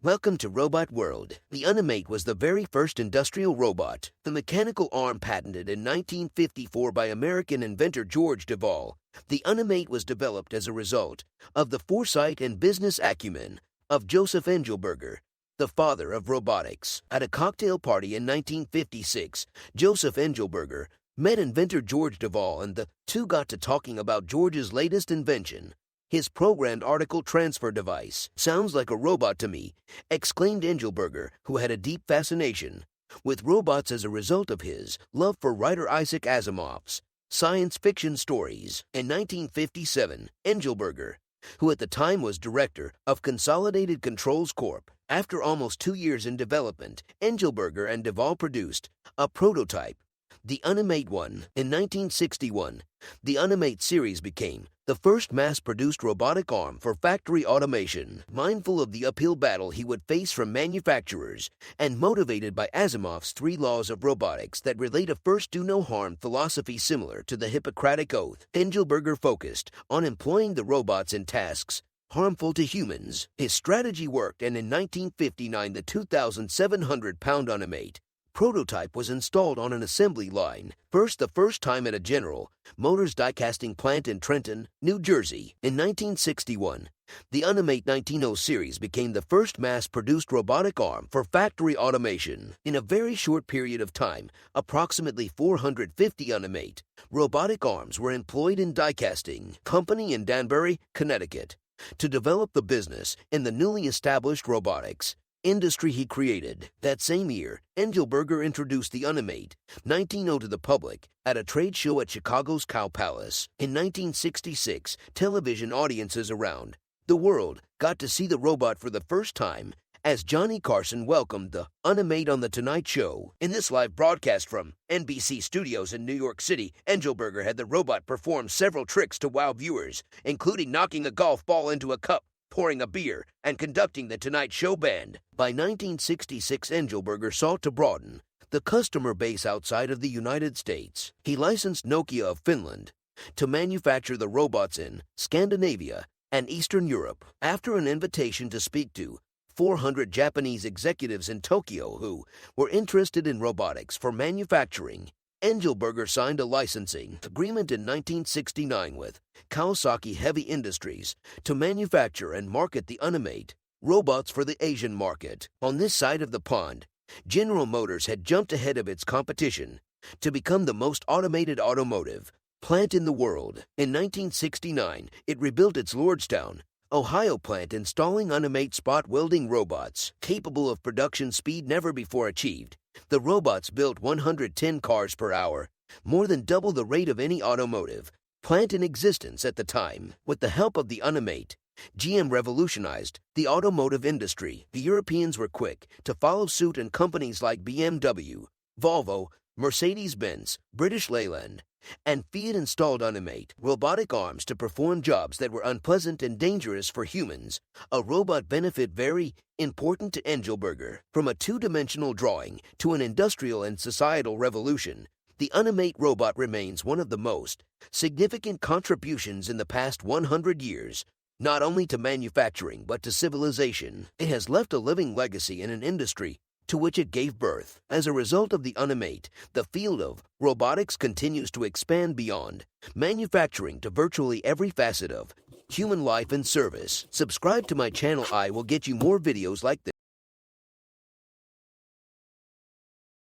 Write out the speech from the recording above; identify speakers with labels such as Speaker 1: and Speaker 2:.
Speaker 1: Welcome to Robot World. The Unimate was the very first industrial robot, the mechanical arm patented in 1954 by American inventor George Devol. The Unimate was developed as a result of the foresight and business acumen of Joseph Engelberger, the father of robotics. At a cocktail party in 1956, Joseph Engelberger met inventor George Devol, and the two got to talking about George's latest invention. "His programmed article transfer device sounds like a robot to me," exclaimed Engelberger, who had a deep fascination with robots as a result of his love for writer Isaac Asimov's science fiction stories. In 1957, Engelberger, who at the time was director of Consolidated Controls Corp., after almost 2 years in development, Engelberger and Devol produced a prototype, the Unimate 1. In 1961, the Unimate series became the first mass-produced robotic arm for factory automation. Mindful of the uphill battle he would face from manufacturers, and motivated by Asimov's 3 laws of robotics that relate a first do no harm philosophy similar to the Hippocratic Oath, Engelberger focused on employing the robots in tasks harmful to humans. His strategy worked, and in 1959 the 2,700-pound Unimate prototype was installed on an assembly line, the first time at a General Motors die-casting plant in Trenton, New Jersey. In 1961, the Unimate 1900 series became the first mass-produced robotic arm for factory automation. In a very short period of time, approximately 450 Unimate robotic arms were employed in die-casting company in Danbury, Connecticut. To develop the business in the newly established robotics industry he created. That same year, Engelberger introduced the Unimate 1900 to the public at a trade show at Chicago's Cow Palace. In 1966, television audiences around the world got to see the robot for the first time as Johnny Carson welcomed the Unimate on The Tonight Show. In this live broadcast from NBC Studios in New York City, Engelberger had the robot perform several tricks to wow viewers, including knocking a golf ball into a cup, pouring a beer, and conducting the Tonight Show band. By 1966, Engelberger sought to broaden the customer base outside of the United States. He licensed Nokia of Finland to manufacture the robots in Scandinavia and Eastern Europe. After an invitation to speak to 400 Japanese executives in Tokyo who were interested in robotics for manufacturing, Engelberger signed a licensing agreement in 1969 with Kawasaki Heavy Industries to manufacture and market the Unimate robots for the Asian market. On this side of the pond, General Motors had jumped ahead of its competition to become the most automated automotive plant in the world. In 1969, it rebuilt its Lordstown, Ohio plant, installing Unimate spot welding robots capable of production speed never before achieved. The robots built 110 cars per hour, more than double the rate of any automotive plant in existence at the time. With the help of the Unimate, GM revolutionized the automotive industry. The Europeans were quick to follow suit, and companies like BMW, Volvo, Mercedes-Benz, British Leyland, and Fiat installed Unimate robotic arms to perform jobs that were unpleasant and dangerous for humans. A robot benefit very important to Engelberger. From a 2-dimensional drawing to an industrial and societal revolution, the Unimate robot remains one of the most significant contributions in the past 100 years, not only to manufacturing but to civilization. It has left a living legacy in an industry to which it gave birth. As a result of the Unimate, the field of robotics continues to expand beyond manufacturing to virtually every facet of human life and service. Subscribe to my channel. I will get you more videos like this.